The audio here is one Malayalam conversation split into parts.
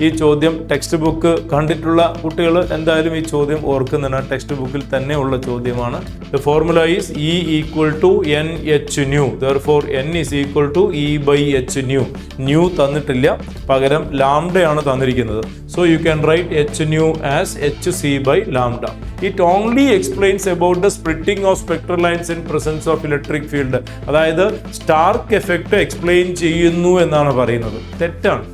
ഈ ചോദ്യം ടെക്സ്റ്റ് ബുക്ക് കണ്ടിട്ടുള്ള കുട്ടികൾ എന്തായാലും ഈ ചോദ്യം ഓർക്കുന്നതാണ്. ടെക്സ്റ്റ് ബുക്കിൽ തന്നെ ഉള്ള ചോദ്യമാണ്. The formula is E equal to NH nu. Therefore N is equal to E/H nu. Nu തന്നിട്ടില്ല, പകരം ലാംഡയാണ് തന്നിരിക്കുന്നത്. So you can write H nu as HC/λ. It only explains about the splitting of spectral lines in presence of electric field. അതായത് സ്റ്റാർക്ക് എഫക്റ്റ് എക്സ്പ്ലെയിൻ ചെയ്യുന്നു എന്നാണ് പറയുന്നത്. തെറ്റാണ്.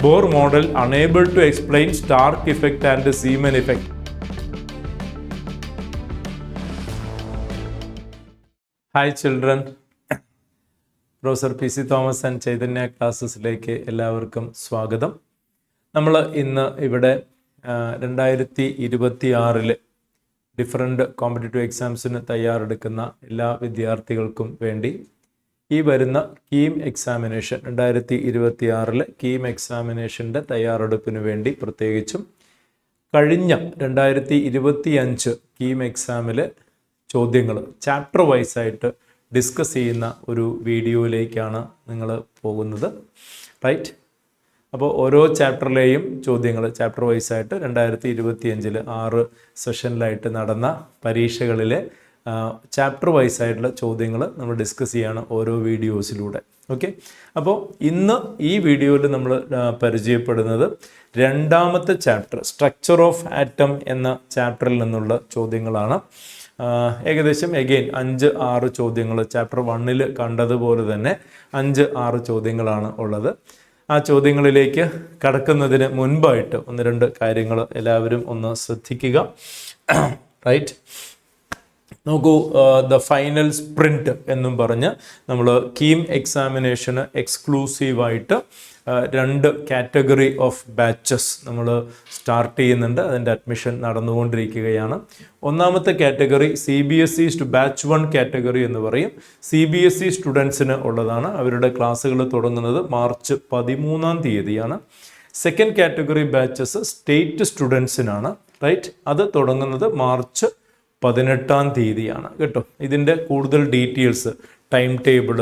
Bohr model unable to explain Stark effect and the Zeeman effect. Hi children. Professor PC Thomas and Chaitanya ക്ലാസ്സസിലേക്ക് എല്ലാവർക്കും സ്വാഗതം. നമ്മൾ ഇന്ന് ഇവിടെ 2026 ഡിഫറെൻ്റ് കോമ്പറ്റേറ്റീവ് എക്സാംസിന് തയ്യാറെടുക്കുന്ന എല്ലാ വിദ്യാർത്ഥികൾക്കും വേണ്ടി ഈ വരുന്ന കീം എക്സാമിനേഷൻ 2026 കീം എക്സാമിനേഷൻ്റെ തയ്യാറെടുപ്പിന് വേണ്ടി പ്രത്യേകിച്ചും കഴിഞ്ഞ 2025 കീം എക്സാമിലെ ചോദ്യങ്ങൾ ചാപ്റ്റർ വൈസായിട്ട് ഡിസ്കസ് ചെയ്യുന്ന ഒരു വീഡിയോയിലേക്കാണ് നിങ്ങൾ പോകുന്നത്. റൈറ്റ്. അപ്പോൾ ഓരോ ചാപ്റ്ററിലെയും ചോദ്യങ്ങൾ ചാപ്റ്റർ വൈസായിട്ട് 2025 6 സെഷനിലായിട്ട് നടന്ന പരീക്ഷകളിലെ ചാപ്റ്റർ വൈസായിട്ടുള്ള ചോദ്യങ്ങൾ നമ്മൾ ഡിസ്കസ് ചെയ്യാണ് ഓരോ വീഡിയോസിലൂടെ. ഓക്കെ. അപ്പോൾ ഇന്ന് ഈ വീഡിയോയിൽ നമ്മൾ പരിചയപ്പെടുന്നത് രണ്ടാമത്തെ ചാപ്റ്റർ സ്ട്രക്ചർ ഓഫ് ആറ്റം എന്ന ചാപ്റ്ററിൽ നിന്നുള്ള ചോദ്യങ്ങളാണ്. ഏകദേശം എഗെയിൻ 5-6 ചോദ്യങ്ങൾ ചാപ്റ്റർ 1 കണ്ടതുപോലെ തന്നെ 5-6 ചോദ്യങ്ങളാണ് ഉള്ളത്. ആ ചോദ്യങ്ങളിലേക്ക് കടക്കുന്നതിന് മുൻപായിട്ട് 1-2 കാര്യങ്ങൾ എല്ലാവരും ഒന്ന് ശ്രദ്ധിക്കുക. റൈറ്റ്. നോക്കൂ, ദ ഫൈനൽ സ്പ്രിൻറ്റ് എന്നും പറഞ്ഞ് നമ്മൾ കീം എക്സാമിനേഷന് എക്സ്ക്ലൂസീവായിട്ട് 2 കാറ്റഗറി ഓഫ് ബാച്ചസ് നമ്മൾ സ്റ്റാർട്ട് ചെയ്യുന്നുണ്ട്. അതിൻ്റെ അഡ്മിഷൻ നടന്നുകൊണ്ടിരിക്കുകയാണ്. ഒന്നാമത്തെ കാറ്റഗറി CBSE ബാച്ച് 1 കാറ്റഗറി എന്ന് പറയും. CBSE സ്റ്റുഡൻസിന് ഉള്ളതാണ്. അവരുടെ ക്ലാസ്സുകൾ തുടങ്ങുന്നത് മാർച്ച് 13-ാം തീയതിയാണ്. സെക്കൻഡ് കാറ്റഗറി ബാച്ചസ് സ്റ്റേറ്റ് സ്റ്റുഡൻസിനാണ്. റൈറ്റ്. അത് തുടങ്ങുന്നത് മാർച്ച് 18-ാം തീയതിയാണ് കേട്ടോ. ഇതിൻ്റെ കൂടുതൽ ഡീറ്റെയിൽസ്, ടൈം ടേബിൾ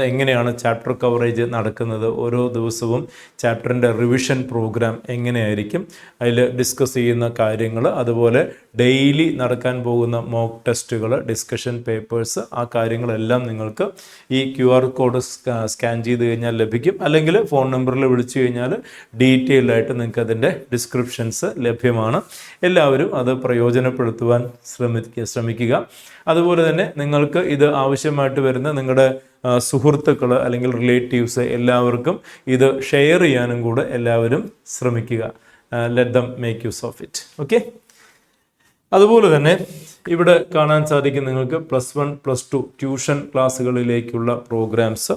എങ്ങനെയാണ് ചാപ്റ്റർ കവറേജ് നടക്കുന്നത്, ഓരോ ദിവസവും ചാപ്റ്ററിൻ്റെ റിവിഷൻ പ്രോഗ്രാം എങ്ങനെയായിരിക്കും, അതിൽ ഡിസ്കസ് ചെയ്യുന്ന കാര്യങ്ങൾ, അതുപോലെ ഡെയിലി നടക്കാൻ പോകുന്ന മോക്ക് ടെസ്റ്റുകൾ, ഡിസ്കഷൻ പേപ്പേഴ്സ്, ആ കാര്യങ്ങളെല്ലാം നിങ്ങൾക്ക് ഈ QR കോഡ് സ്കാൻ ചെയ്ത് കഴിഞ്ഞാൽ ലഭിക്കും. അല്ലെങ്കിൽ ഫോൺ നമ്പറിൽ വിളിച്ചു കഴിഞ്ഞാൽ ഡീറ്റെയിൽഡായിട്ട് നിങ്ങൾക്ക് അതിൻ്റെ ഡിസ്ക്രിപ്ഷൻസ് ലഭ്യമാണ്. എല്ലാവരും അത് പ്രയോജനപ്പെടുത്തുവാൻ ശ്രമിക്കുക. അതുപോലെ തന്നെ നിങ്ങൾക്ക് ഇത് ആവശ്യമായിട്ട് വരുന്ന നിങ്ങളുടെ സുഹൃത്തുക്കൾ അല്ലെങ്കിൽ റിലേറ്റീവ്സ് എല്ലാവർക്കും ഇത് ഷെയർ ചെയ്യാനും കൂടെ എല്ലാവരും ശ്രമിക്കുക. Let them make use of it. Okay. അതുപോലെ തന്നെ ഇവിടെ കാണാൻ സാധിക്കും നിങ്ങൾക്ക് +1 +2 ട്യൂഷൻ ക്ലാസ്സുകളിലേക്കുള്ള പ്രോഗ്രാംസ്.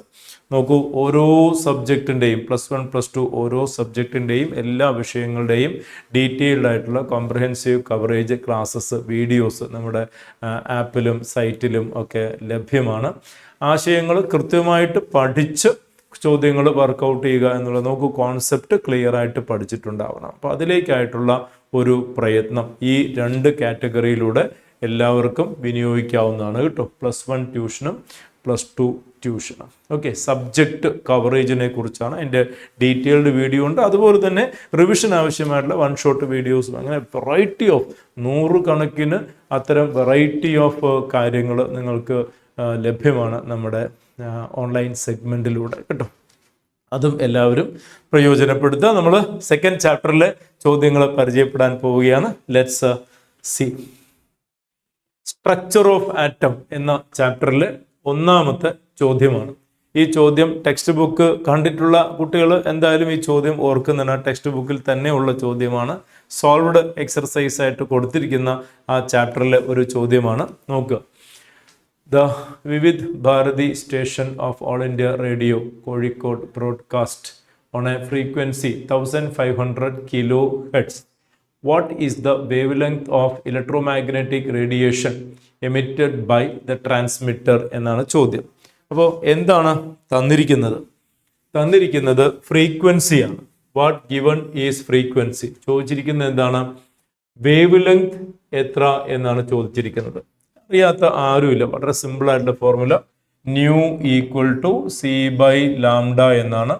നോക്കൂ, ഓരോ സബ്ജക്റ്റിൻ്റെയും +1 +2 ഓരോ സബ്ജക്റ്റിൻ്റെയും എല്ലാ വിഷയങ്ങളുടെയും ഡീറ്റെയിൽഡ് ആയിട്ടുള്ള കോംപ്രഹെൻസീവ് കവറേജ് ക്ലാസ്സസ്, വീഡിയോസ് നമ്മുടെ ആപ്പിലും സൈറ്റിലും ഒക്കെ ലഭ്യമാണ്. ആശയങ്ങൾ കൃത്യമായിട്ട് പഠിച്ച് ചോദ്യങ്ങൾ വർക്കൗട്ട് ചെയ്യുക എന്നുള്ളത്. നോക്കൂ, കോൺസെപ്റ്റ് ക്ലിയർ ആയിട്ട് പഠിച്ചിട്ടുണ്ടാവണം. അപ്പോൾ അതിലേക്കായിട്ടുള്ള ഒരു പ്രയത്നം ഈ 2 കാറ്റഗറിയിലൂടെ എല്ലാവർക്കും വിനിയോഗിക്കാവുന്നതാണ് കേട്ടോ. +1 ട്യൂഷനും +2 ട്യൂഷനും. ഓക്കെ. സബ്ജക്റ്റ് കവറേജിനെ കുറിച്ചാണ്. അതിൻ്റെ ഡീറ്റെയിൽഡ് വീഡിയോ ഉണ്ട്. അതുപോലെ തന്നെ റിവിഷൻ ആവശ്യമായിട്ടുള്ള 1 ഷോട്ട് വീഡിയോസും, അങ്ങനെ വെറൈറ്റി ഓഫ് 100 കണക്കിന് അത്തരം വെറൈറ്റി ഓഫ് കാര്യങ്ങൾ നിങ്ങൾക്ക് ലഭ്യമാണ് നമ്മുടെ ഓൺലൈൻ സെഗ്മെൻറ്റിലൂടെ കേട്ടോ. അതും എല്ലാവരും പ്രയോജനപ്പെടുത്തുക. നമ്മൾ സെക്കൻഡ് ചാപ്റ്ററിലെ ചോദ്യങ്ങൾ പരിചയപ്പെടാൻ പോവുകയാണ്. Let's C. Structure of atom എന്ന ചാപ്റ്ററിലെ ഒന്നാമത്തെ ചോദ്യമാണ്. ഈ ചോദ്യം ടെക്സ്റ്റ് ബുക്ക് കണ്ടിട്ടുള്ള കുട്ടികൾ എന്തായാലും ഈ ചോദ്യം ഓർക്കുന്നതാണ്. ടെക്സ്റ്റ് ബുക്കിൽ തന്നെ ഉള്ള ചോദ്യമാണ്. സോൾവ്ഡ് എക്സർസൈസ് ആയിട്ട് കൊടുത്തിരിക്കുന്ന ആ ചാപ്റ്ററിലെ ഒരു ചോദ്യമാണ്. നോക്കുക. The Vivid Bharati station of All India Radio, Kozhikode, broadcast on a frequency 1500 kilohertz. What is the wavelength of electromagnetic radiation emitted by the transmitter എന്നാണ് ചോദ്യം. അപ്പോൾ എന്താണ് തന്നിരിക്കുന്നത്? തന്നിരിക്കുന്നത് ഫ്രീക്വൻസിയാണ്. What given is frequency. ചോദിച്ചിരിക്കുന്നത് എന്താണ്? വേവ് ലെങ്ത് എത്ര എന്നാണ് ചോദിച്ചിരിക്കുന്നത്. അറിയാത്ത ആരുമില്ല. വളരെ സിമ്പിൾ ആയിട്ടുള്ള formula new equal to C/λ എന്നാണ്.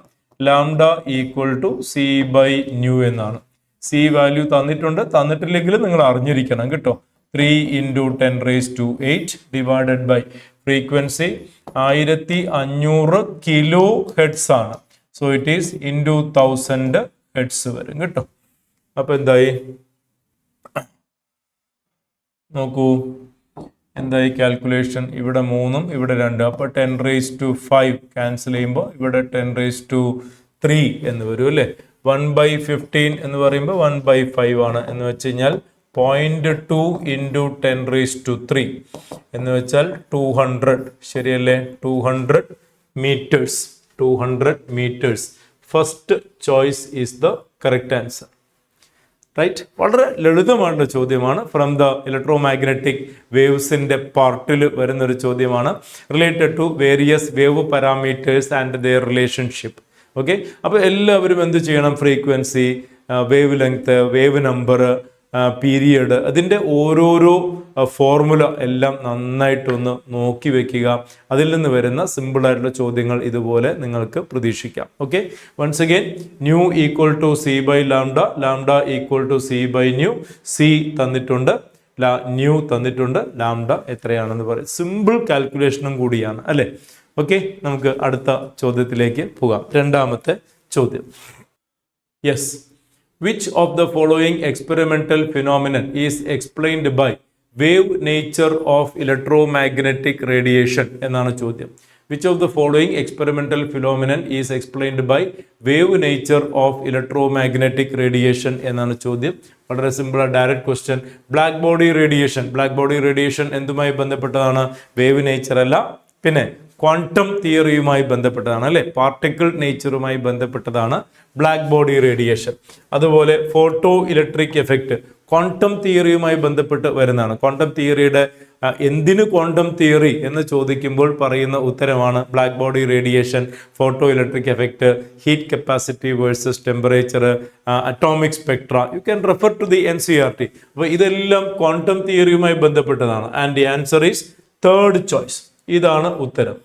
Lambda equal to C by nu എന്നാണ്. സി വാല്യൂ തന്നിട്ടില്ലെങ്കിൽ നിങ്ങൾ അറിഞ്ഞിരിക്കണം കേട്ടോ. 3 × 10⁸ divided by frequency 1500 kilo hertz ആണ്. So it is into 1000 hertz വരും കേട്ടോ. അപ്പൊ എന്തായി നോക്കൂ, എന്തായി കാൽക്കുലേഷൻ? ഇവിടെ 3 ഇവിടെ 2, അപ്പൊ 10⁵5 ക്യാൻസൽ ചെയ്യുമ്പോൾ ഇവിടെ 10⁵3 എന്ന് വരും അല്ലേ. 1/15 എന്ന് പറയുമ്പോൾ 1/5 ആണ് എന്ന് വെച്ച് കഴിഞ്ഞാൽ 0.2 × 10⁵3 എന്ന് വെച്ചാൽ 200. ശരിയല്ലേ? 200 meters. 200 meters. First choice is the correct answer. Right. വളരെ ലളിതമായിട്ടുള്ള ചോദ്യമാണ്. ഫ്രം ദ ഇലക്ട്രോമാഗ്നറ്റിക് വേവ്സിന്റെ പാർട്ടിൽ വരുന്നൊരു ചോദ്യമാണ്. Related to various wave parameters and their relationship. Okay, അപ്പോൾ എല്ലാവരും എന്ത് ചെയ്യണം? Frequency, wavelength, wave number, period, അതിൻ്റെ ഓരോരോ ഫോർമുല എല്ലാം നന്നായിട്ടൊന്ന് നോക്കി വെക്കുക. അതിൽ നിന്ന് വരുന്ന സിമ്പിളായിട്ടുള്ള ചോദ്യങ്ങൾ ഇതുപോലെ നിങ്ങൾക്ക് പ്രതീക്ഷിക്കാം. Okay, once again nu equal to C by lambda, lambda equal to C by nu. C തന്നിട്ടുണ്ട്, ന്യൂ തന്നിട്ടുണ്ട്, ലാംഡ എത്രയാണെന്ന് പറയും. സിമ്പിൾ കാൽക്കുലേഷനും കൂടിയാണ് അല്ലേ. ഓക്കെ, നമുക്ക് അടുത്ത ചോദ്യത്തിലേക്ക് പോകാം. രണ്ടാമത്തെ ചോദ്യം. Yes, which of the following experimental phenomenon is explained by wave nature of electromagnetic radiation എന്നാണ് ചോദ്യം. which of the following experimental phenomenon is explained by wave nature of electromagnetic radiation എന്നാണ് ചോദ്യം. വളരെ simple, direct question. Black body radiation. Black body radiation എന്തുമായി ബന്ധപ്പെട്ടതാണ്? വേവ് നേച്ചർ അല്ല, പിന്നെ ക്വാണ്ടം തിയറിയുമായി ബന്ധപ്പെട്ടതാണ് അല്ലെ. പാർട്ടിക്കിൾ നേച്ചറുമായി ബന്ധപ്പെട്ടതാണ് ബ്ലാക്ക് ബോഡി റേഡിയേഷൻ. അതുപോലെ ഫോട്ടോ ഇലക്ട്രിക് എഫക്റ്റ് ക്വാണ്ടം തിയറിയുമായി ബന്ധപ്പെട്ട് വരുന്നതാണ്. ക്വാണ്ടം തിയറിയുടെ എന്തിന് ക്വാണ്ടം തിയറി എന്ന് ചോദിക്കുമ്പോൾ പറയുന്ന ഉത്തരമാണ് black body radiation, photo electric effect, heat capacity versus temperature, atomic spectra. You can refer to the NCERT. അപ്പോൾ ഇതെല്ലാം ക്വാണ്ടം തിയറിയുമായി ബന്ധപ്പെട്ടതാണ്. And the answer is third choice. ഇതാണ് ഉത്തരം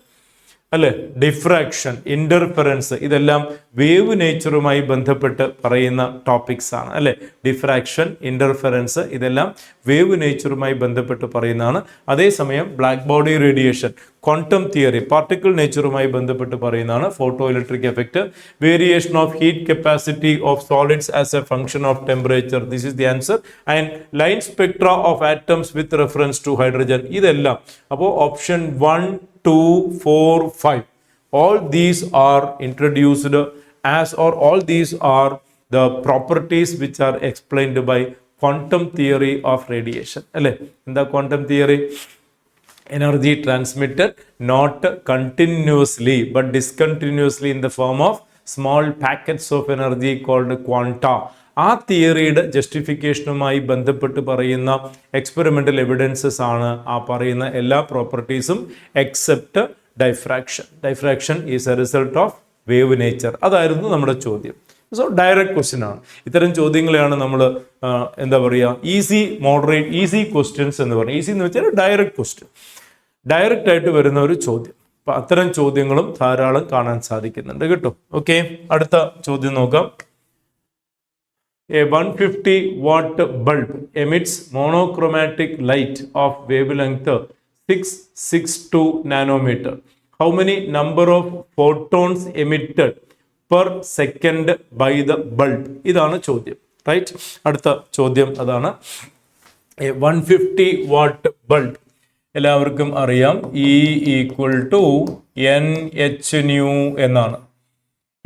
അല്ലെ. ഡിഫ്രാക്ഷൻ, ഇന്റർഫെറൻസ്, ഇതെല്ലാം വേവ് നേച്ചറുമായി ബന്ധപ്പെട്ട് പറയുന്ന ടോപ്പിക്സ് ആണ് അല്ലെ. ഡിഫ്രാക്ഷൻ, ഇന്റർഫെറൻസ്, ഇതെല്ലാം വേവ് നേച്ചറുമായി ബന്ധപ്പെട്ട് പറയുന്നതാണ്. അതേസമയം black body radiation, quantum theory, particle നേച്ചറുമായി ബന്ധപ്പെട്ട് പറയുന്നതാണ്. Photo electric effect, variation of heat capacity of solids as a function of temperature. This is the answer. And line spectra of atoms with reference to hydrogen. ഇതെല്ലാം അപ്പോൾ option 1, 2, 4, 5. All these are introduced as, or all these are the properties which are explained by quantum theory of radiation. അല്ലേ, എന്താ quantum theory? Energy transmitted not continuously but discontinuously in the form of small packets of energy called quanta. ആ തിയറിയുടെ ജസ്റ്റിഫിക്കേഷനുമായി ബന്ധപ്പെട്ട് പറയുന്ന എക്സ്പെരിമെന്റൽ എവിഡൻസസ് ആണ് ആ പറയുന്ന എല്ലാ പ്രോപ്പർട്ടീസും except diffraction. Diffraction is a result of wave nature. അതായിരുന്നു നമ്മുടെ ചോദ്യം. സോ ഡയറക്റ്റ് ക്വസ്റ്റ്യൻ ആണ്. ഇത്തരം ചോദ്യങ്ങളെയാണ് നമ്മൾ എന്താ പറയുക, ഈസി, മോഡറേറ്റ്, ഈസി ക്വസ്റ്റ്യൻസ് എന്ന് പറയുന്നത്. ഈസി എന്ന് വെച്ചാൽ ഡയറക്റ്റ് ക്വസ്റ്റ്യൻ, ഡയറക്റ്റ് ആയിട്ട് വരുന്ന ഒരു ചോദ്യം. അപ്പം അത്തരം ചോദ്യങ്ങളും ധാരാളം കാണാൻ സാധിക്കുന്നുണ്ട് കേട്ടോ. ഓക്കെ, അടുത്ത ചോദ്യം നോക്കാം. A 150 watt bulb emits monochromatic light of wavelength 662 nanometer. How many number of photons emitted per second by the bulb? ഇതാണ് ചോദ്യം. റൈറ്റ്, അടുത്ത ചോദ്യം അതാണ്. A 150 watt bulb എല്ലാവർക്കും അറിയാം, E equal to NH nu എന്നാണ്.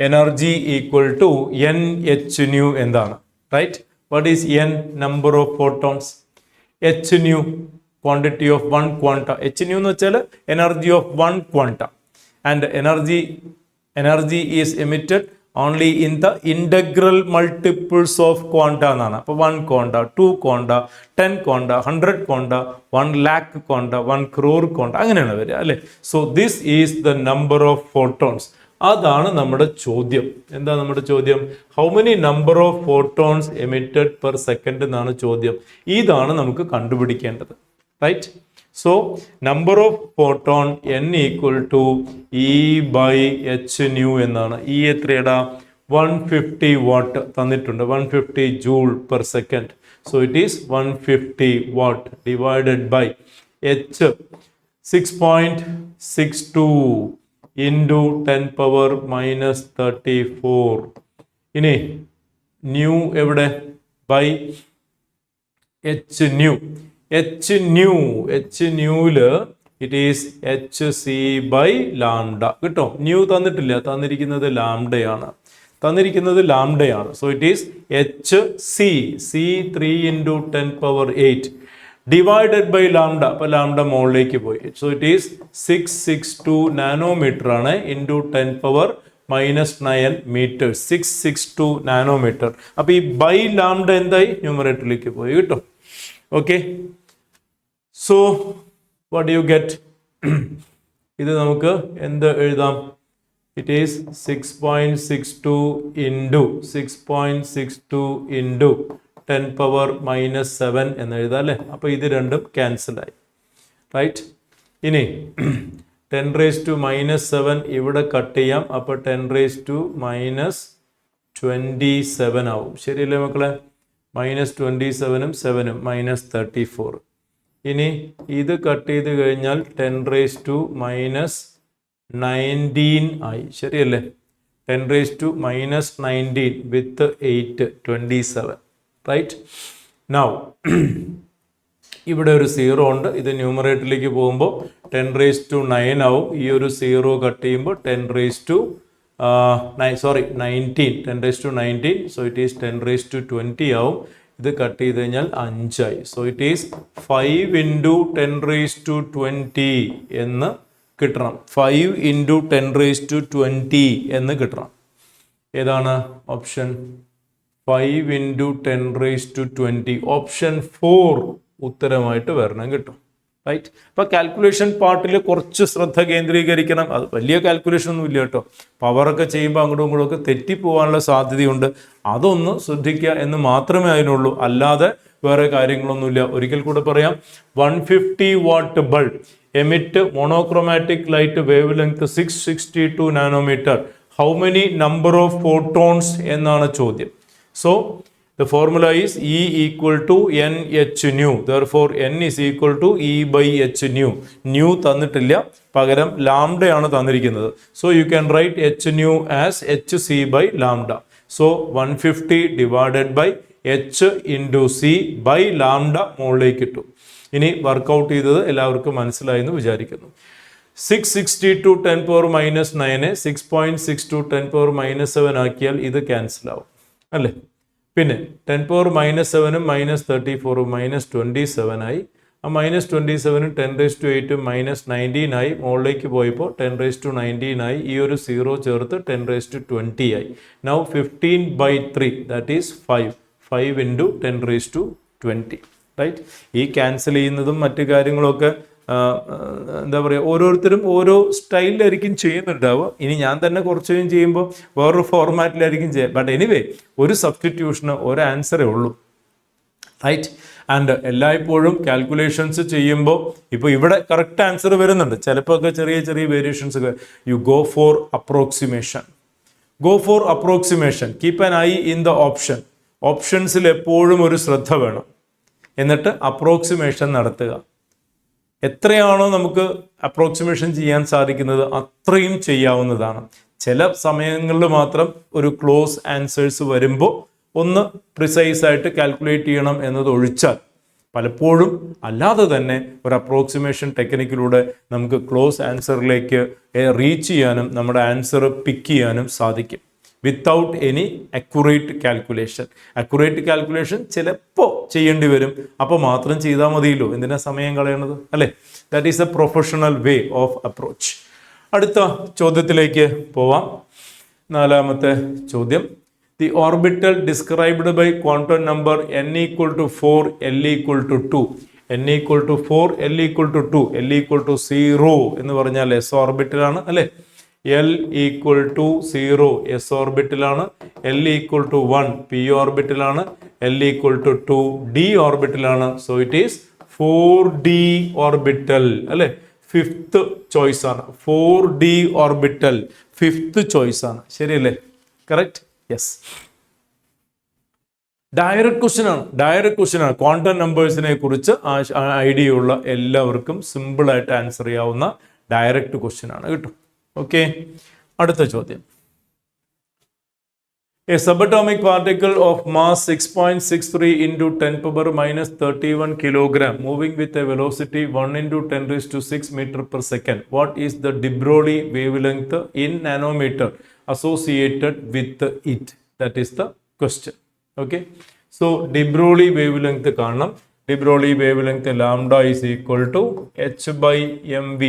Energy equal to NH nu എന്താണ്? Right? What is N? Number of photons. H nu, quantity of one quanta. H nu എന്ന് വെച്ചാൽ energy of one quanta. And energy is emitted only in the integral multiples of quanta എന്നാണ്. അപ്പോൾ 1 quanta, 2 quanta, 10 quanta, 100 quanta, 1 lakh quanta, 1 crore quanta, അങ്ങനെയാണ് വരിക അല്ലേ. So this is the number of photons. അതാണ് നമ്മുടെ ചോദ്യം. എന്താ നമ്മുടെ ചോദ്യം? How many number of photons emitted per second എന്നാണ് ചോദ്യം. ഇതാണ് നമുക്ക് കണ്ടുപിടിക്കേണ്ടത്. Right. So number of photon n equal to E by h nu എന്നാണ്. E എത്രയടാ? 150 വാട്ട് തന്നിട്ടുണ്ട്, 150 joule per second. So it is 150 watt divided by h 6.62 into 10 power minus 34. ഇനി ന്യൂ എവിടെ? By h nu. എച്ച് ന്യൂല് it is h c by lambda. കേട്ടോ, ന്യൂ തന്നിട്ടില്ല, തന്നിരിക്കുന്നത് ലാംഡയാണ്. So it is h c 3 into 10 power 8 divided by lambda. അപ്പോൾ ലാംഡ മുകളിലേക്ക് പോയി. സോ ഇറ്റ് ഈസ് 662 നാനോമീറ്റർ ആണ് ഇൻറ്റു 10 പവർ -9 മീറ്റർ. 662 നാനോമീറ്റർ. അപ്പോൾ ഈ ബൈ ലാംഡ എന്തായി? ന്യൂമറേറ്ററിലേക്ക് പോയി. കേട്ടോ, okay. So what you get? ഇത് നമുക്ക് എന്ത് എഴുതാം? ഇറ്റ് ഈസ് 6.62 into 10 പവർ -7 എന്ന് എഴുതാം അല്ലേ? അപ്പോൾ ഇത് രണ്ടും ക്യാൻസലായി, റൈറ്റ്? ഇനി 10 raised to -7 ഇവിടെ കട്ട് ചെയ്യാം. അപ്പോൾ 10 raised to -27 ആവും. ശരിയല്ലേ മക്കളെ? -27ഉം 7ഉം -34. ഇനി ഇത് കട്ട് ചെയ്ത് കഴിഞ്ഞാൽ 10 raised to -19 ആയി. ശരിയല്ലേ? 10 raised to -19 with 8 27, right? Now ഇവിടെ ഒരു 0 ഉണ്ട്. ഇത് ന്യൂമറേറ്ററിലേക്ക് പോകുമ്പോൾ 10 raised to 9 ആവും. ഈ ഒരു 0 കട്ട് ചെയ്യുമ്പോൾ 10 raised to 19. 10 raised to 19. So it is 10 raised to 20 ആവും. ഇത് കട്ട് ചെയ്ത് കഴിഞ്ഞാൽ 5 ആയി. So it is 5 into 10 raised to 20 എന്ന് കിട്ടണം. 5 into 10 raised to 20 എന്ന് കിട്ടണം. ഏതാണ് option? 5 into 10 raised to 20. Option 4 ഉത്തരമായിട്ട് വരണം. കിട്ടും, റൈറ്റ്? അപ്പോൾ കാൽക്കുലേഷൻ പാർട്ടിൽ കുറച്ച് ശ്രദ്ധ കേന്ദ്രീകരിക്കണം. അത് വലിയ കാൽക്കുലേഷൻ ഒന്നും ഇല്ല കേട്ടോ. പവറൊക്കെ ചെയ്യുമ്പോൾ അങ്ങോട്ടും ഇങ്ങോട്ടും തെറ്റിപ്പോകാനുള്ള സാധ്യതയുണ്ട്. അതൊന്ന് ശ്രദ്ധിക്കുക എന്ന് മാത്രമേ അതിനുള്ളൂ, അല്ലാതെ വേറെ കാര്യങ്ങളൊന്നുമില്ല. ഒരിക്കൽ കൂടെ പറയാം. 150 watt bulb emit monochromatic light wavelength 662 nanometre. How many number of photons എന്നാണ് ചോദ്യം. So the formula is E equal to NH nu. Therefore N is equal to E by H nu. Nu തന്നിട്ടില്ല, പകരം ലാംഡയാണ് തന്നിരിക്കുന്നത്. So you can write H nu as HC by lambda. So 150 divided by H into C by lambda മുകളിലേക്ക് ഇട്ടു. ഇനി വർക്കൗട്ട് ചെയ്തത് എല്ലാവർക്കും മനസ്സിലായി എന്ന് വിചാരിക്കുന്നു. 662 10 power -9 6.62 10 power -7 ആക്കിയാൽ ഇത് ക്യാൻസൽ ആവും അല്ലേ? പിന്നെ 10 power -7ഉം -34ഉം -27 ആയി. ആ -27ഉം 10 raised to 8ഉം -19 ആയി. മുകളിലേക്ക് പോയപ്പോൾ 10 raised to 19 ആയി. ഈ ഒരു 0 ചേർത്ത് 10 raised to 20 ആയി. Now 15/3 that is 5 into 10 raised to 20, right? ഈ ക്യാൻസൽ ചെയ്യുന്നതും മറ്റു കാര്യങ്ങളൊക്കെ എന്താ പറയുക, ഓരോരുത്തരും ഓരോ സ്റ്റൈലിലായിരിക്കും ചെയ്യുന്നുണ്ടാവുക. ഇനി ഞാൻ തന്നെ കുറച്ചും ചെയ്യുമ്പോൾ വേറൊരു ഫോർമാറ്റിലായിരിക്കും ചെയ്യുക. ബട്ട് എനിവേ ഒരു സബ്സ്റ്റിറ്റ്യൂഷന് ഒരു ആൻസറേ ഉള്ളൂ, റൈറ്റ്? ആൻഡ് എല്ലായ്പ്പോഴും കാൽക്കുലേഷൻസ് ചെയ്യുമ്പോൾ ഇപ്പോൾ ഇവിടെ കറക്റ്റ് ആൻസർ വരുന്നുണ്ട്, ചിലപ്പോൾ ഒക്കെ ചെറിയ ചെറിയ വേരിയേഷൻസ് ഒക്കെ. You go for approximation. Keep an eye in the option. ഓപ്ഷൻസിൽ എപ്പോഴും ഒരു ശ്രദ്ധ വേണം. എന്നിട്ട് അപ്രോക്സിമേഷൻ നടത്തുക. എത്രയാണോ നമുക്ക് അപ്രോക്സിമേഷൻ ചെയ്യാൻ സാധിക്കുന്നത് അത്രയും ചെയ്യാവുന്നതാണ്. ചില സമയങ്ങളിൽ മാത്രം ഒരു ക്ലോസ് ആൻസേഴ്സ് വരുമ്പോൾ ഒന്ന് പ്രിസൈസ് ആയിട്ട് കാൽക്കുലേറ്റ് ചെയ്യണം എന്നത് ഒഴിച്ചാൽ പലപ്പോഴും അല്ലാതെ തന്നെ ഒരു അപ്രോക്സിമേഷൻ ടെക്നിക്കിലൂടെ നമുക്ക് ക്ലോസ് ആൻസറിലേക്ക് റീച്ച് ചെയ്യാനും നമ്മുടെ ആൻസർ പിക്ക് ചെയ്യാനും സാധിക്കും വിത്തൗട്ട് എനി അക്യുറേറ്റ് കാൽക്കുലേഷൻ ചിലപ്പോൾ ചെയ്യേണ്ടി വരും. അപ്പോൾ മാത്രം ചെയ്താൽ മതിയല്ലോ, എന്തിനാ സമയം കളയണത്, അല്ലേ? That is a professional way of approach. അടുത്ത ചോദ്യത്തിലേക്ക് പോവാം. 4ാമത്തെ ചോദ്യം. The orbital described by quantum number n equal to 4 l equal to 2. n equal to 4 l equal to 2 l equal to 0 എന്ന് പറഞ്ഞാൽ s ഓർബിറ്റലാണ്, അല്ലേ? L equal to 0 s ഓർബിറ്റലാണ്. L equal to 1 p ഓർബിറ്റലാണ്. L equal to 2 d ഓർബിറ്റലാണ്. So it is 4d orbital അല്ലെ, ഫിഫ്ത്ത് ചോയ്സ് ആണ്. 4d ഓർബിറ്റൽ ഫിഫ്ത്ത് ചോയ്സ് ആണ്. ശരിയല്ലേ? കറക്റ്റ്. യെസ്. ഡയറക്റ്റ് ക്വസ്റ്റ്യൻ ആണ്. ക്വാണ്ടം നമ്പേഴ്സിനെ കുറിച്ച് ഐഡിയ ഉള്ള എല്ലാവർക്കും സിമ്പിൾ ആയിട്ട് ആൻസർ ചെയ്യാവുന്ന ഡയറക്റ്റ് ക്വസ്റ്റ്യൻ ആണ് കേട്ടോ. ഓക്കെ, അടുത്ത ചോദ്യം. A subatomic particle of mass 6.63 into 10 power minus 31 kilogram moving with a velocity 1 into 10 raised to 6 meter per second. What is the de Broglie wavelength in nanometer associated with it? That is the question. Okay. So de Broglie wavelength കാണണം. de Broglie wavelength lambda is equal to h by mv.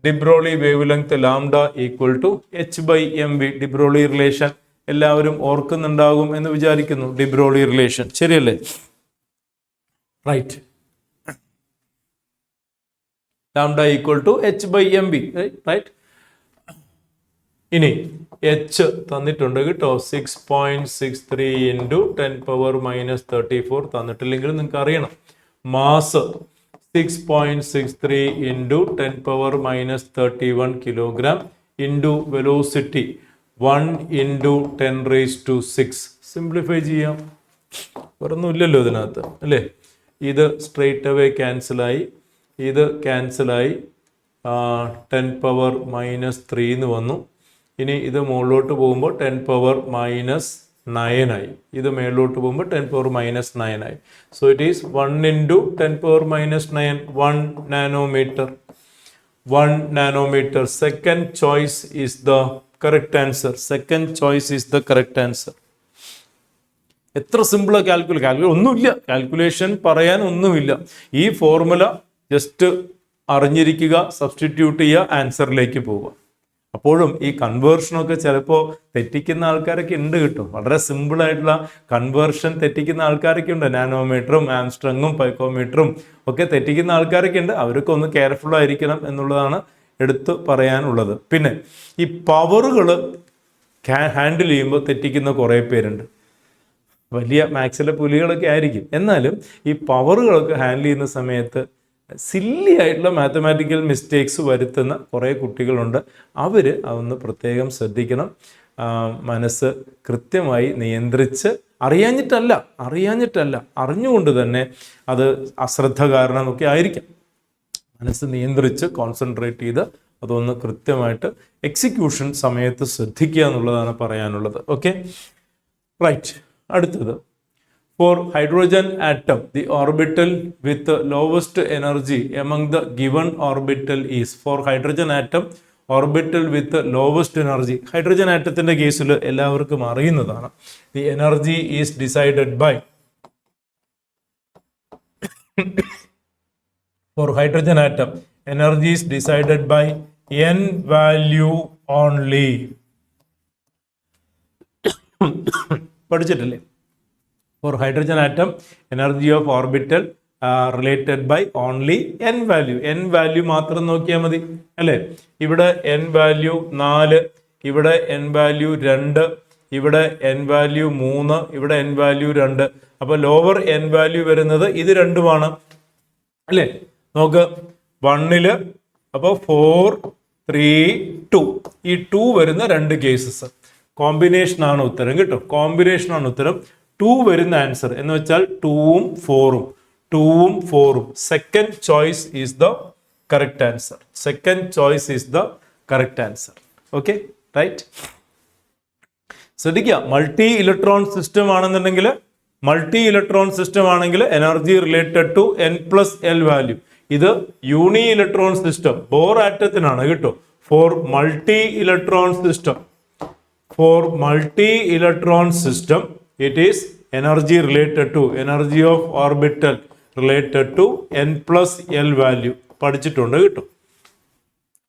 de Broglie wavelength lambda equal to h by mv. de Broglie relation എല്ലാവരും ഓർക്കുന്നുണ്ടാകും എന്ന് വിചാരിക്കുന്നു. de Broglie റിലേഷൻ ശരിയല്ലേ? Right. Lambda equal to H by M B. Right. ഇനി എച്ച് തന്നിട്ടുണ്ട് കേട്ടോ. 6.63 ഇൻറ്റു 10 പവർ മൈനസ് 34 തന്നിട്ടില്ലെങ്കിൽ നിങ്ങൾക്ക് അറിയണം. Mass 6.63 into 10 power minus 31 kilogram into velocity 1 into 10 raise to 6. Simplify ചെയ്യാം. വേറൊന്നുമില്ലല്ലോ ഇതിനകത്ത് അല്ലേ? ഇത് സ്ട്രെയിറ്റ് അവേ ക്യാൻസലായി, ഇത് ക്യാൻസലായി. 10 പവർ മൈനസ് 3 എന്ന് വന്നു. ഇനി ഇത് മുകളിലോട്ട് പോകുമ്പോൾ 10 പവർ മൈനസ് 9 ആയി. ഇത് മേളിലോട്ട് പോകുമ്പോൾ 10 പവർ മൈനസ് 9 ആയി. So it is 1 into 10 power minus 9, 1 nanometre. 1 nanometre. Second choice is the correct answer. Second choice is the correct answer. എത്ര സിമ്പിളാ കാൽക്കുലേഷൻ ഒന്നുമില്ല, കാൽക്കുലേഷൻ പറയാൻ ഒന്നുമില്ല. ഈ ഫോർമുല ജസ്റ്റ് അറിഞ്ഞിരിക്കുക, സബ്സ്റ്റിറ്റ്യൂട്ട് ചെയ്യുക, ആൻസറിലേക്ക് പോവുക. അപ്പോഴും ഈ കൺവേർഷനൊക്കെ ചിലപ്പോൾ തെറ്റിക്കുന്ന ആൾക്കാരൊക്കെ ഉണ്ട് കേട്ടോ. വളരെ സിമ്പിളായിട്ടുള്ള കൺവേർഷൻ തെറ്റിക്കുന്ന ആൾക്കാരൊക്കെ ഉണ്ട്. നാനോമീറ്ററും ആംസ്ട്രങ്ങും പൈക്കോമീറ്ററും ഒക്കെ തെറ്റിക്കുന്ന ആൾക്കാരൊക്കെ ഉണ്ട്. അവരൊക്കെ ഒന്ന് കെയർഫുൾ ആയിരിക്കണം എന്നുള്ളതാണ് എടുത്ത് പറയാനുള്ളത്. പിന്നെ ഈ പവറുകൾ ഹാൻഡിൽ ചെയ്യുമ്പോൾ തെറ്റിക്കുന്ന കുറേ പേരുണ്ട്. വലിയ മാത്സിലെ പുലികളൊക്കെ ആയിരിക്കും. എന്നാലും ഈ പവറുകളൊക്കെ ഹാൻഡിൽ ചെയ്യുന്ന സമയത്ത് സില്ലി ആയിട്ടുള്ള മാത്തമാറ്റിക്കൽ മിസ്റ്റേക്സ് വരുത്തുന്ന കുറേ കുട്ടികളുണ്ട്. അവർ അതൊന്ന് പ്രത്യേകം ശ്രദ്ധിക്കണം. മനസ്സ് കൃത്യമായി നിയന്ത്രിച്ച്, അറിയാഞ്ഞിട്ടല്ല അറിഞ്ഞുകൊണ്ട് തന്നെ, അത് അശ്രദ്ധ കാരണമൊക്കെ ആയിരിക്കാം. മനസ്സ് നിയന്ത്രിച്ച് കോൺസെൻട്രേറ്റ് ചെയ്ത് അതൊന്ന് കൃത്യമായിട്ട് എക്സിക്യൂഷൻ സമയത്ത് ശ്രദ്ധിക്കുക എന്നുള്ളതാണ് പറയാനുള്ളത്. Okay, right. അടുത്തത്, for hydrogen atom the orbital with lowest energy among the given orbital is. For hydrogen atom orbital with lowest energy. Hydrogen ആറ്റത്തിന്റെ കേസിൽ എല്ലാവർക്കും അറിയുന്നതാണ്. The energy is decided by for hydrogen atom energy is decided by n value only. പഠിച്ചിട്ടില്ലേ? For hydrogen atom energy of orbital related by only n value. n value മാത്രം നോക്കിയാൽ മതി അല്ലേ? ഇവിടെ n value 4, ഇവിടെ n value 2, ഇവിടെ n value 3, ഇവിടെ n value 2. അപ്പോൾ ലോവർ n value വരുന്നത് ഇത് രണ്ടുമാണ് അല്ലേ? നോക്ക്, 1 അപ്പോൾ 4, 3, 2. ഈ 2 വരുന്ന രണ്ട് കേസസ്. കോമ്പിനേഷൻ ആണ് ഉത്തരം കേട്ടോ. കോമ്പിനേഷൻ ആണ് ഉത്തരം. 2 വരുന്ന ആൻസർ എന്ന് വെച്ചാൽ 2ഉം 4ഉം 2ഉം 4ഉം. Second choice is the correct answer. Second choice is the correct answer. Okay, right. ശ്രദ്ധിക്കുക, മൾട്ടി ഇലക്ട്രോൺ സിസ്റ്റം ആണെന്നുണ്ടെങ്കിൽ energy related to n+l value. ഇത് യൂണി ഇലക്ട്രോൺ സിസ്റ്റം, ബോർ ആറ്റത്തിനാണ് കേട്ടോ. For multi electron system it is energy related to energy of orbital related to n+l value. പഠിച്ചിട്ടുണ്ട് കേട്ടോ.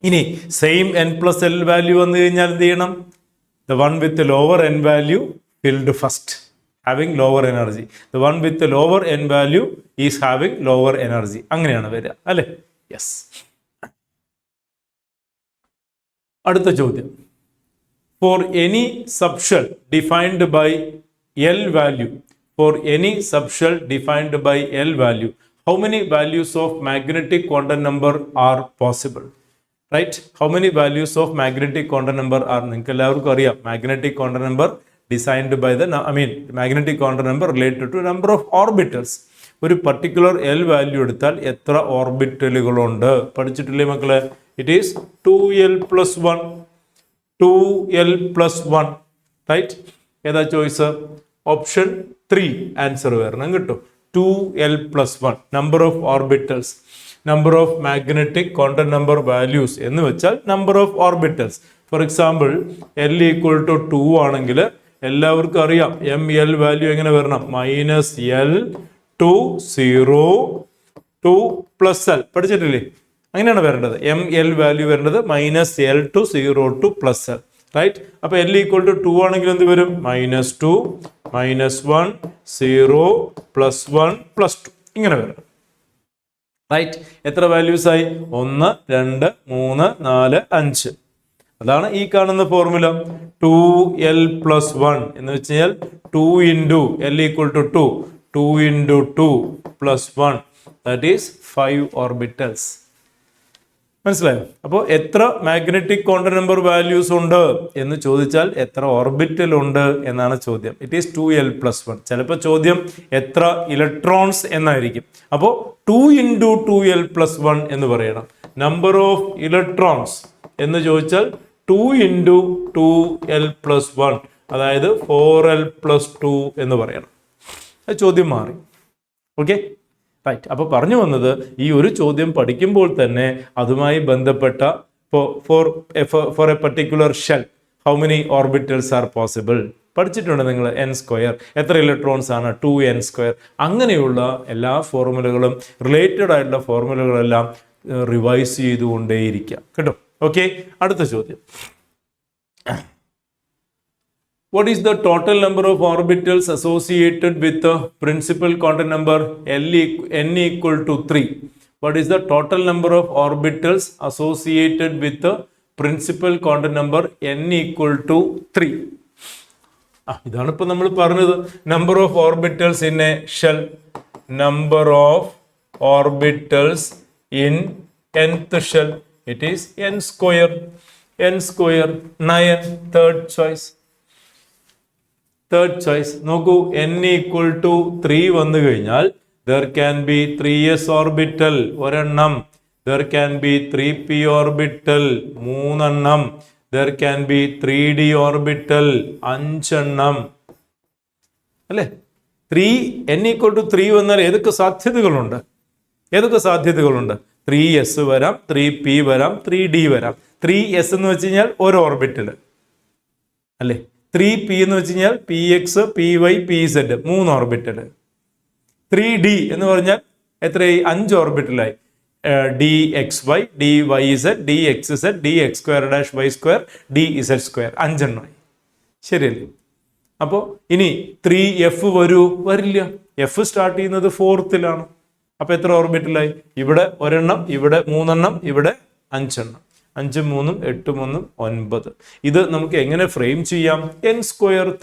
ഇനി സെയിം n+l വാല്യൂ വന്നു കഴിഞ്ഞാൽ എന്ത് ചെയ്യണം? The one with the lower n value filled first, having lower energy. The one with the lower n value is having lower energy. അങ്ങനെയാണ് വരിക അല്ലേ? യെസ്. അടുത്ത ചോദ്യം. For any subshell defined by L value, How many values of magnetic quantum number are possible? Right? How many values of magnetic quantum number are? നിങ്ങൾക്ക് എല്ലാവർക്കും അറിയാം magnetic quantum number designed by the magnetic quantum number related to number of orbitals. ഒരു പർട്ടിക്കുലർ എൽ വാല്യൂ എടുത്താൽ എത്ര ഓർബിറ്റലുകളുണ്ട് പഠിച്ചിട്ടില്ലേ മക്കളെ? It is 2l plus 1. 2l plus 1. Right? ഏതാ ചോയ്സ്? ഓപ്ഷൻ 3 ആൻസർ വരണം കേട്ടോ. 2l plus 1 number of orbitals. Number of magnetic quantum number values എന്ന് വെച്ചാൽ number of orbitals. For example l equal to 2 ആണെങ്കിൽ എല്ലാവർക്കും അറിയാം ml വാല്യൂ എങ്ങനെ വരണം? -l to 0 to plus l. പഠിച്ചിട്ടില്ലേ? അങ്ങനെയാണ് വരേണ്ടത്. ml വാല്യൂ വരേണ്ടത് -l to 0 to plus l. Right? അപ്പൊ l ഈക്വൽ ടു 2 ആണെങ്കിൽ എന്ത് വരും? -2 -1 0 +1 +2 ഇങ്ങനെ വരണം. റൈറ്റ്? എത്ര വാല്യൂസ് ആയി? 1 2 3 4 5. അതാണ് ഈ കാണുന്ന ഫോർമുല. 2l plus 1 എന്ന് വെച്ച് കഴിഞ്ഞാൽ 2 into l equal to 2. 2 into 2 plus 1, that is 5 orbitals. മനസ്സിലായോ? അപ്പോൾ എത്ര മാഗ്നറ്റിക് ക്വാണ്ടം നമ്പർ വാല്യൂസ് ഉണ്ട് എന്ന് ചോദിച്ചാൽ എത്ര ഓർബിറ്റൽ ഉണ്ട് എന്നാണ് ചോദ്യം. It is 2l plus 1. ചിലപ്പോൾ ചോദ്യം എത്ര ഇലക്ട്രോൺസ് എന്നായിരിക്കും. അപ്പോൾ 2 into 2l plus 1 എന്ന് പറയണം. നമ്പർ ഓഫ് ഇലക്ട്രോൺസ് എന്ന് ചോദിച്ചാൽ 2 into 2l plus 1, അതായത് 4l plus 2 എന്ന് പറയണം. ചോദ്യം മാറി. ഓക്കെ? റൈറ്റ്. അപ്പോൾ പറഞ്ഞു വന്നത് ഈ ഒരു ചോദ്യം പഠിക്കുമ്പോൾ തന്നെ അതുമായി ബന്ധപ്പെട്ട for a particular shell how many orbitals are possible പഠിച്ചിട്ടുണ്ട് നിങ്ങൾ. n², എത്ര ഇലക്ട്രോൺസ് ആണ്? 2n². അങ്ങനെയുള്ള എല്ലാ ഫോർമുലകളും റിലേറ്റഡ് ആയിട്ടുള്ള ഫോർമുലകളെല്ലാം റിവൈസ് ചെയ്തുകൊണ്ടേയിരിക്കാം കേട്ടോ. ഓക്കെ, അടുത്ത ചോദ്യം. What is the total number of orbitals associated with the principal quantum number n equal to 3? What is the total number of orbitals associated with the principal quantum number n equal to 3? ഇതാണ് ഇപ്പൊ നമ്മൾ പറഞ്ഞത്. Number of orbitals in A shell. Number of orbitals in nth shell. It is n². 9. Third choice. നോക്കൂ, n equal to 3 വന്നു കഴിഞ്ഞാൽ there can be 3s orbital ഒരെണ്ണം. there can be 3p orbital 3 എണ്ണം. there can be 3d orbital 5 എണ്ണം. അല്ലേ? n equal to 3 വന്നാൽ ഏതൊക്കെ സാധ്യതകളുണ്ട്? 3s വരാം, 3p വരാം, 3d വരാം. 3s എന്ന് വെച്ച് കഴിഞ്ഞാൽ ഒരു ഓർബിറ്റൽ അല്ലേ? 3p എന്ന് വെച്ച് കഴിഞ്ഞാൽ px, py, pz 3 orbital. 3d എന്ന് പറഞ്ഞാൽ എത്രയായി? 5 ഓർബിറ്റലായി. dxy, dyz, dxz, dx²-y², dz², 5 എണ്ണമായി. ശരിയല്ലേ? അപ്പോൾ ഇനി 3f വരില്ല. f സ്റ്റാർട്ട് ചെയ്യുന്നത് 4th-ലാണ്. അപ്പൊ എത്ര ഓർബിറ്റലായി? ഇവിടെ ഒരെണ്ണം, ഇവിടെ 3 എണ്ണം, ഇവിടെ 5 എണ്ണം. 5 3 8 3 9. ഇത് നമുക്ക് എങ്ങനെ ഫ്രെയിം ചെയ്യാം? n²,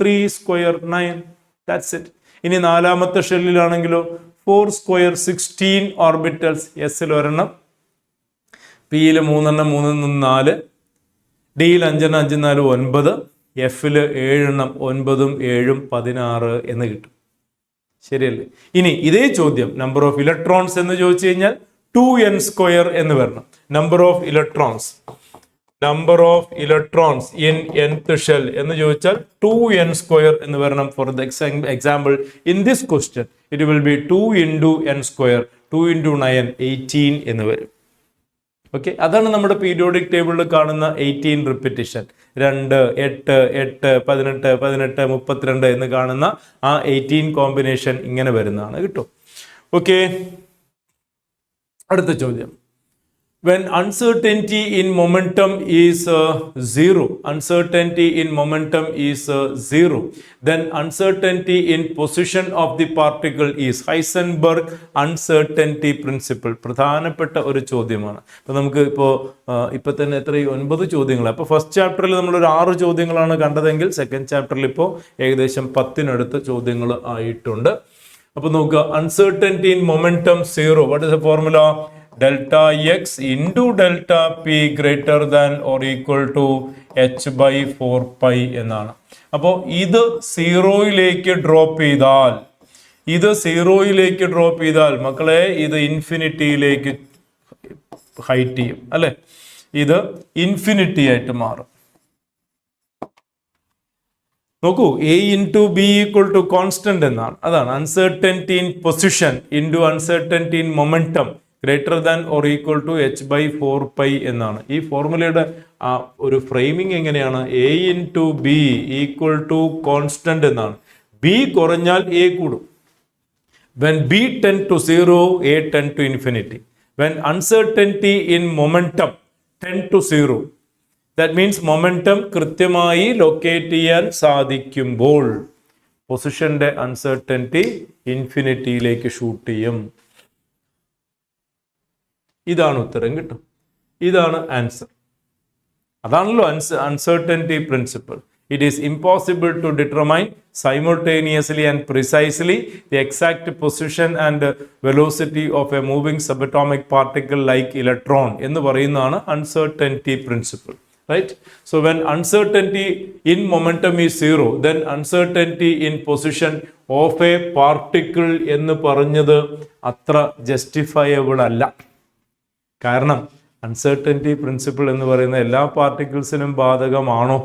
3², 9. That's it. ഇനി നാലാമത്തെ ഷെല്ലിലാണെങ്കിലോ 4² 16 ഓർബിറ്റൽസ്. എസിൽ ഒരെണ്ണം, പിയിൽ 3 എണ്ണം, 3 4, ഡിയിൽ 5 എണ്ണം, 5 4 9, എഫിൽ 7 എണ്ണം, 9 7 16 എന്ന് കിട്ടും. ശരിയല്ലേ? ഇനി ഇതേ ചോദ്യം നമ്പർ ഓഫ് ഇലക്ട്രോൺസ് എന്ന് ചോദിച്ചു കഴിഞ്ഞാൽ 2n² എന്ന് വരണം. Number of electrons in nth shell എന്ന് ചോദിച്ചാൽ 2n² എന്ന് വരണം. For the example in this question it will be 2 into n², 2 into 9 18 എന്ന് വരും. ഓക്കെ, അതാണ് നമ്മുടെ പീരിയോഡിക് ടേബിളിൽ കാണുന്ന 18 റിപ്പിറ്റേഷൻ. 2 8 8 18 18 32 എന്ന് കാണുന്ന ആ 18 കോമ്പിനേഷൻ ഇങ്ങനെ വരുന്നതാണ് കേട്ടോ. ഓക്കെ, അടുത്ത ചോദ്യം. When uncertainty in momentum is 0, then uncertainty in position of the particle is Heisenberg uncertainty principle. പ്രധാനപ്പെട്ട ഒരു ചോദ്യമാണ്. അപ്പോൾ നമുക്ക് ഇപ്പോൾ തന്നെ എത്രയും 9 ചോദ്യങ്ങൾ. അപ്പോൾ ഫസ്റ്റ് ചാപ്റ്ററിൽ നമ്മളൊരു 6 ചോദ്യങ്ങളാണ് കണ്ടതെങ്കിൽ സെക്കൻഡ് ചാപ്റ്ററിൽ ഇപ്പോൾ ഏകദേശം 10-നടുത്ത് ചോദ്യങ്ങൾ ആയിട്ടുണ്ട്. അപ്പോൾ നോക്കുക, uncertainty in momentum zero. What is the formula? Delta x into delta p greater than or equal to H by 4π എന്നാണ്. അപ്പോൾ ഇത് സീറോയിലേക്ക് ഡ്രോപ്പ് ചെയ്താൽ മക്കളെ ഇത് ഇൻഫിനിറ്റിയിലേക്ക് ഹൈറ്റ് ചെയ്യും അല്ലെ, ഇത് ഇൻഫിനിറ്റി ആയിട്ട് മാറും. നോക്കൂ, a into b equal to constant എന്നാണ്. അതാണ് uncertainty in position into uncertainty in momentum greater than or equal to H by 4π എന്നാണ്. ഈ ഫോർമുലയുടെ ഒരു ഫ്രെയിമിംഗ് എങ്ങനെയാണ്? A into b equal to constant എന്നാണ്. ബി കുറഞ്ഞാൽ എ കൂടും. When b tend to 0, a tend to infinity. When uncertainty in momentum tend to 0, that means momentum കൃത്യമായി ലൊക്കേറ്റ് ചെയ്യാൻ സാധിക്കുമ്പോൾ പൊസിഷന്റെ അൺസർട്ടനിറ്റി ഇൻഫിനിറ്റിയിലേക്ക് ഷൂട്ട് ചെയ്യും. ഇതാണ് ഉത്തരം, കിട്ടും. ഇതാണ് ആൻസർ. അതാണല്ലോ uncertainty principle. It is impossible to determine simultaneously and precisely the exact position and velocity of a moving subatomic particle like electron എന്ന് പറയുന്നതാണ് uncertainty principle, right? So when uncertainty in momentum is zero, then uncertainty in position of a particle എന്ന് പറഞ്ഞത് അത്ര justifiable അല്ല. കാരണം uncertainty principle എന്ന് പറയുന്ന എല്ലാ പാർട്ടിക്കിൾസിനും ബാധകമാണോ?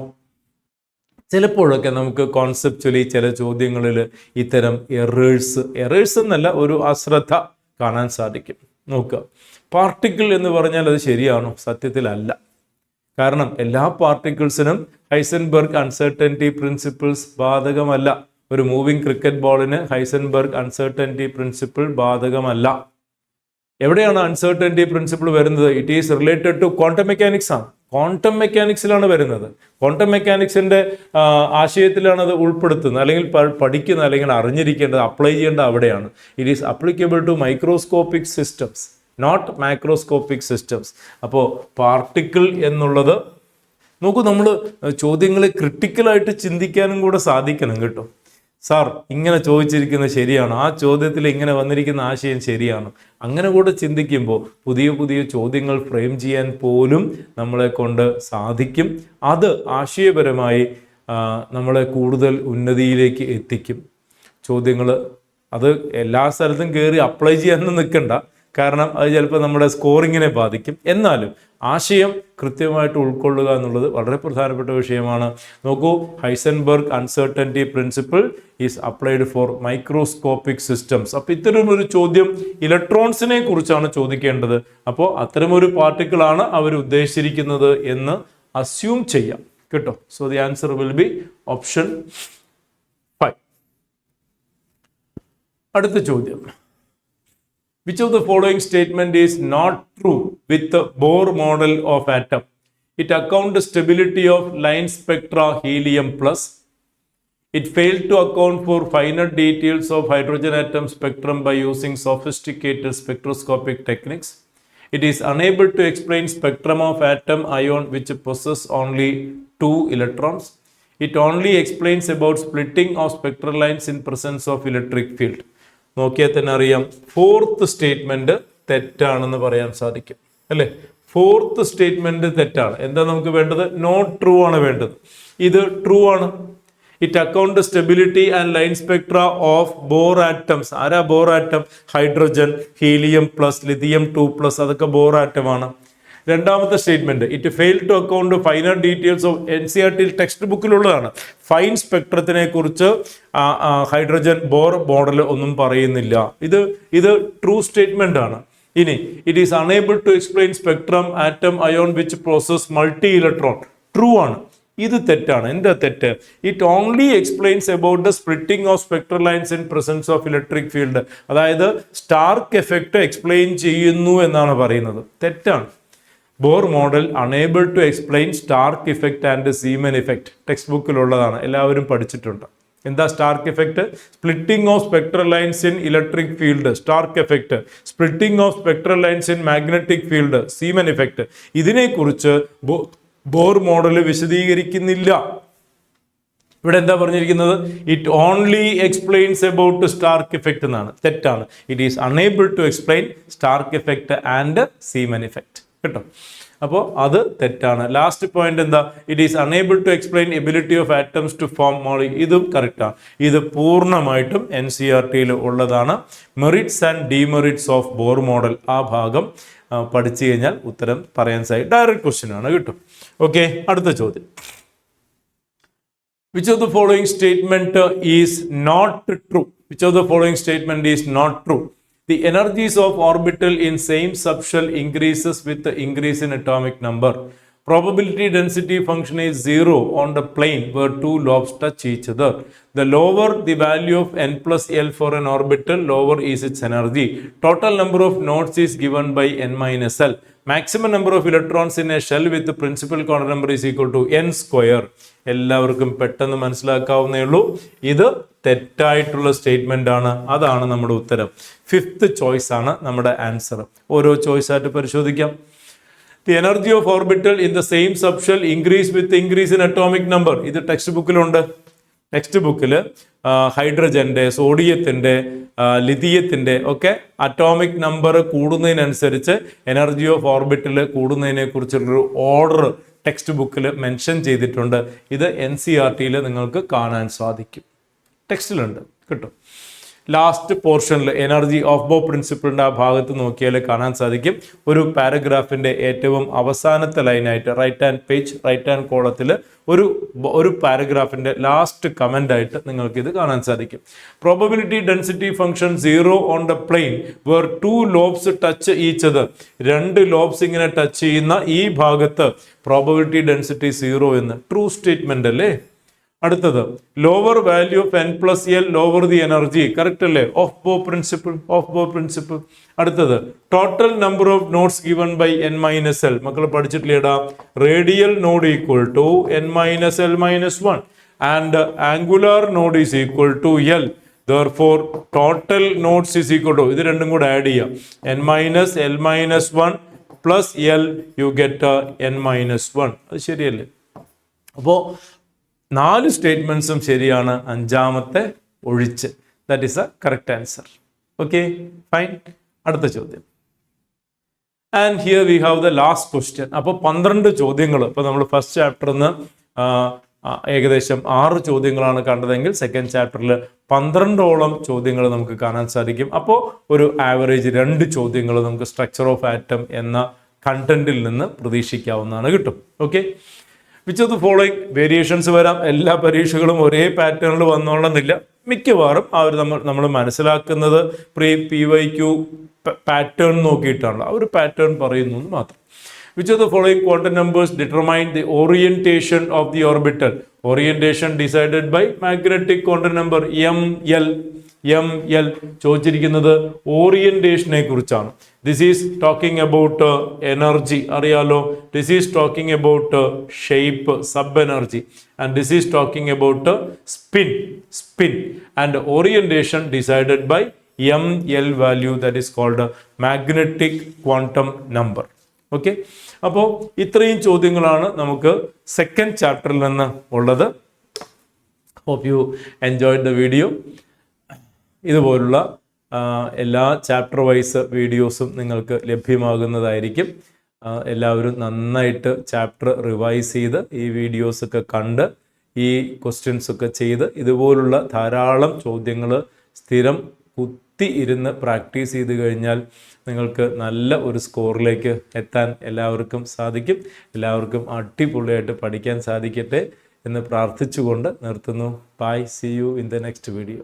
ചിലപ്പോഴൊക്കെ നമുക്ക് കോൺസെപ്ച്വലി ചില ചോദ്യങ്ങളിൽ ഇത്തരം എറേഴ്സ് എന്നല്ല, ഒരു അശ്രദ്ധ കാണാൻ സാധിക്കും. നോക്കുക, പാർട്ടിക്കിൾ എന്ന് പറഞ്ഞാൽ അത് ശരിയാണോ? സത്യത്തിലല്ല. കാരണം എല്ലാ പാർട്ടിക്കിൾസിനും ഹൈസൻബർഗ് അൺസർട്ടനിറ്റി പ്രിൻസിപ്പിൾസ് ബാധകമല്ല. ഒരു മൂവിങ് ക്രിക്കറ്റ് ബോളിന് ഹൈസൻബർഗ് അൺസർട്ടനിറ്റി പ്രിൻസിപ്പിൾ ബാധകമല്ല. എവിടെയാണ് അൺസർട്ടനിറ്റി പ്രിൻസിപ്പിൾ വരുന്നത്? It is related to quantum mechanics ആണ്. ക്വാണ്ടം മെക്കാനിക്സിലാണ് വരുന്നത്. ക്വാണ്ടം മെക്കാനിക്സിന്റെ ആശയത്തിലാണ് അത് ഉൾപ്പെടുത്തുന്നത്, അല്ലെങ്കിൽ പഠിക്കുന്നത്, അല്ലെങ്കിൽ അറിഞ്ഞിരിക്കേണ്ടത്, അപ്ലൈ ചെയ്യേണ്ടത് അവിടെയാണ്. It is applicable to microscopic systems, not macroscopic systems. അപ്പോൾ പാർട്ടിക്കിൾ എന്നുള്ളത് നോക്കൂ, നമ്മൾ ചോദ്യങ്ങളെ ക്രിട്ടിക്കലായിട്ട് ചിന്തിക്കാനും കൂടെ സാധിക്കണം കേട്ടോ. സാർ ഇങ്ങനെ ചോദിച്ചിരിക്കുന്നത് ശരിയാണോ? ആ ചോദ്യത്തിൽ ഇങ്ങനെ വന്നിരിക്കുന്ന ആശയം ശരിയാണോ? അങ്ങനെ കൂടെ ചിന്തിക്കുമ്പോൾ പുതിയ പുതിയ ചോദ്യങ്ങൾ ഫ്രെയിം ചെയ്യാൻ പോലും നമ്മളെ കൊണ്ട് സാധിക്കും. അത് ആശയപരമായി നമ്മളെ കൂടുതൽ ഉന്നതിയിലേക്ക് എത്തിക്കും. ചോദ്യങ്ങൾ അത് എല്ലാ സ്ഥലത്തും കയറി അപ്ലൈ ചെയ്യാനൊന്നും നിൽക്കണ്ട, കാരണം അത് ചിലപ്പോൾ നമ്മുടെ സ്കോറിങ്ങിനെ ബാധിക്കും. എന്നാലും ആശയം കൃത്യമായിട്ട് ഉൾക്കൊള്ളുക എന്നുള്ളത് വളരെ പ്രധാനപ്പെട്ട വിഷയമാണ്. നോക്കൂ, Heisenberg uncertainty principle is applied for microscopic systems. അപ്പോൾ ഇത്തരമൊരു ചോദ്യം ഇലക്ട്രോൺസിനെ കുറിച്ചാണ് ചോദിക്കേണ്ടത്. അപ്പോൾ അത്തരമൊരു പാർട്ടിക്കിളാണ് അവർ ഉദ്ദേശിച്ചിരിക്കുന്നത് എന്ന് അസ്യൂം ചെയ്യാം കേട്ടോ. So the answer will be option 5. അടുത്ത ചോദ്യം, which of the following statement is not true with the Bohr model of atom? It accounts stability of line spectra helium plus. It failed to account for finer details of hydrogen atom spectrum by using sophisticated spectroscopic techniques. It is unable to explain spectrum of atom ion which possess only 2 electrons. It only explains about splitting of spectral lines in presence of electric field. നോക്കിയാൽ തന്നെ അറിയാം, 4th സ്റ്റേറ്റ്മെന്റ് തെറ്റാണെന്ന് പറയാൻ സാധിക്കും അല്ലേ. 4th സ്റ്റേറ്റ്മെന്റ് തെറ്റാണ്. എന്താ നമുക്ക് വേണ്ടത്? നോട്ട് ട്രൂ ആണ് വേണ്ടത്. ഇത് ട്രൂ ആണ്. It account stability and line spectra of Bohr atoms. ആരാ Bohr atom? Hydrogen, helium plus, lithium 2+, അതൊക്കെ ബോർ ആറ്റമാണ്. രണ്ടാമത്തെ statement, it fail to account finer details of NCERT text ബുക്കിലുള്ളതാണ്. ഫൈൻ സ്പെക്ട്രത്തിനെ കുറിച്ച് ഹൈഡ്രജൻ ബോർ മോഡൽ ഒന്നും പറയുന്നില്ല. ഇത് ട്രൂ സ്റ്റേറ്റ്മെന്റ് ആണ്. ഇനി it is unable to explain spectrum atom ion which process multi electron. True ആണ്. ഇത് തെറ്റാണ്. എന്താ തെറ്റ്? It only explains about the splitting of spectral lines in presence of electric field. അതായത് സ്റ്റാർക്ക് എഫക്റ്റ് എക്സ്പ്ലെയിൻ ചെയ്യുന്നു എന്നാണ് പറയുന്നത്. തെറ്റാണ്. Bohr model unable to explain Stark effect and Zeeman effect. Text ബുക്കിലുള്ളതാണ്, എല്ലാവരും പഠിച്ചിട്ടുണ്ട്. എന്താ Stark effect? Splitting of spectral lines in electric field, Stark effect. Splitting of spectral lines in magnetic field, Zeeman effect. ഇതിനെക്കുറിച്ച് ബോർ മോഡൽ വിശദീകരിക്കുന്നില്ല. ഇവിടെ എന്താ പറഞ്ഞിരിക്കുന്നത്? It only explains about Stark effect എന്നാണ്. തെറ്റാണ്. It is unable to explain Stark effect and Zeeman effect. കേട്ടോ, അപ്പോൾ അത് തെറ്റാണ്. ലാസ്റ്റ് പോയിന്റ് എന്താ? It is unable to explain ability of atoms to form molecule. ഇതും കറക്റ്റാണ്. ഇത് പൂർണ്ണമായിട്ടും NCERT-യിൽ ഉള്ളതാണ്. Merits and demerits of Bohr model, ആ ഭാഗം പഠിച്ചു കഴിഞ്ഞാൽ ഉത്തരം പറയാൻ സാധിക്കും. ഡയറക്റ്റ് ക്വസ്റ്റ്യൻ ആണ്. കിട്ടും. ഓക്കെ, അടുത്ത ചോദ്യം. Which of the following statement is not true? Which of the following statement is not true? The energies of orbital in same subshell increases with the increase in atomic number. Probability density function is 0 on the plane where two lobes touch each other. The lower the value of n plus L for an orbital, lower is its energy. Total number of nodes is given by n minus L. Maximum number of electrons in a shell with the principal quantum number is equal to n square. എല്ലാവർക്കും പെട്ടെന്ന് മനസ്സിലാക്കാവുന്നേ ഉള്ളൂ. ഇത് തെറ്റായിട്ടുള്ള സ്റ്റേറ്റ്മെന്റ് ആണ്. അതാണ് നമ്മുടെ ഉത്തരം. 5th ചോയ്സ് ആണ് നമ്മുടെ ആൻസർ. ഓരോ ചോയ്സ് ആയിട്ട് പരിശോധിക്കാം. The energy of orbital in the same subshell increase with increase in atomic number. ഇത് ടെക്സ്റ്റ് ബുക്കിലുണ്ട്. ടെക്സ്റ്റ് ബുക്കിൽ ഹൈഡ്രജന്റെ, സോഡിയത്തിന്റെ, ലിഥിയത്തിന്റെ ഒക്കെ അറ്റോമിക് നമ്പർ കൂടുന്നതിനനുസരിച്ച് എനർജി ഓഫ് ഓർബിറ്റൽ കൂടുന്നതിനെ കുറിച്ചുള്ളൊരു ഓർഡർ ടെക്സ്റ്റ് ബുക്കിൽ മെൻഷൻ ചെയ്തിട്ടുണ്ട്. ഇത് NCERT-യിൽ നിങ്ങൾക്ക് കാണാൻ സാധിക്കും. ടെക്സ്റ്റിലുണ്ട്, കിട്ടും. ലാസ്റ്റ് പോർഷനിൽ എനർജി ഓഫ് ബോ പ്രിൻസിപ്പിളിൻ്റെ ആ ഭാഗത്ത് നോക്കിയാൽ കാണാൻ സാധിക്കും. ഒരു പാരഗ്രാഫിൻ്റെ ഏറ്റവും അവസാനത്തെ ലൈനായിട്ട് right hand page, right hand കോളത്തിൽ ഒരു പാരഗ്രാഫിൻ്റെ ലാസ്റ്റ് കമൻ്റ് ആയിട്ട് നിങ്ങൾക്ക് ഇത് കാണാൻ സാധിക്കും. Probability density function 0 on the plane where 2 lobes touch each other. 2 lobes ഇങ്ങനെ ടച്ച് ചെയ്യുന്ന ഈ ഭാഗത്ത് പ്രോബബിലിറ്റി ഡെൻസിറ്റി 0 എന്ന്. ട്രൂ സ്റ്റേറ്റ്മെന്റ് അല്ലേ? അടുത്തത് lower value of n plus l lower the energy. Correct അല്ലേ? Aufbau principle. അടുത്തത് total number of nodes given by n minus l. മക്കൾ പഠിച്ചിട്ടില്ലേടാ? Radial node equal to n minus l minus 1 and angular node is equal to l. Therefore total nodes is equal to, ഇത് രണ്ടും കൂടെ ആഡ് ചെയ്യാം, n minus l minus 1 plus L, you get n minus 1. അത് ശരിയല്ലേ? അപ്പോൾ 4 സ്റ്റേറ്റ്മെന്റ്സും ശരിയാണ്, 5ാമത്തെ ഒഴിച്ച്. That is A correct answer. Okay, fine. അടുത്ത ചോദ്യം. And here we have the last question. അപ്പോൾ 12 ചോദ്യങ്ങൾ. ഇപ്പോൾ നമ്മൾ ഫസ്റ്റ് ചാപ്റ്ററിൽ നിന്ന് ഏകദേശം 6 ചോദ്യങ്ങളാണ് കണ്ടതെങ്കിൽ സെക്കൻഡ് ചാപ്റ്ററിൽ 12ഓളം ചോദ്യങ്ങൾ നമുക്ക് കാണാൻ സാധിക്കും. അപ്പോൾ ഒരു ആവറേജ് 2 ചോദ്യങ്ങൾ നമുക്ക് സ്ട്രക്ചർ ഓഫ് ആറ്റം എന്ന കണ്ടന്റിൽ നിന്ന് പ്രതീക്ഷിക്കാവുന്നതാണ്. കിട്ടും. Okay, which of the following variations വരാം. എല്ലാ പരീക്ഷകളും ഒരേ പാറ്റേണിൽ വന്നോളന്നില്ല. മിക്കവാറും നമ്മൾ മനസ്സിലാക്കുന്നത് PYQ പാറ്റേൺ നോക്കിയിട്ടാണ്. ആ ഒരു പാറ്റേൺ പറയുന്നു എന്ന് മാത്രം. Which of the following quantum numbers determine the orientation of the orbital? Orientation decided by magnetic quantum number ML. ചോദിച്ചിരിക്കുന്നത് ഓറിയന്റേഷനെ കുറിച്ചാണ്. This is talking about energy, അറിയാലോ. This is talking about shape, sub energy, and this is talking about spin and orientation decided by ML value, that is called magnetic quantum number. Okay, അപ്പോൾ ഇത്രയും ചോദ്യങ്ങളാണ് നമുക്ക് സെക്കൻഡ് ചാപ്റ്ററിൽ നിന്ന് ഉള്ളത്. Hope you enjoyed the video. ഇതുപോലുള്ള എല്ലാ ചാപ്റ്റർ വൈസ് വീഡിയോസും നിങ്ങൾക്ക് ലഭ്യമാകുന്നതായിരിക്കും. എല്ലാവരും നന്നായിട്ട് ചാപ്റ്റർ റിവൈസ് ചെയ്ത് ഈ വീഡിയോസൊക്കെ കണ്ട് ഈ ക്വസ്റ്റ്യൻസൊക്കെ ചെയ്ത് ഇതുപോലുള്ള ധാരാളം ചോദ്യങ്ങൾ സ്ഥിരം കുത്തി ഇരുന്ന് പ്രാക്ടീസ് ചെയ്ത് കഴിഞ്ഞാൽ നിങ്ങൾക്ക് നല്ല ഒരു സ്കോറിലേക്ക് എത്താൻ എല്ലാവർക്കും സാധിക്കും. എല്ലാവർക്കും അടിപൊളിയായിട്ട് പഠിക്കാൻ സാധിക്കട്ടെ എന്ന് പ്രാർത്ഥിച്ചുകൊണ്ട് നിർത്തുന്നു. Bye, see you in the next video.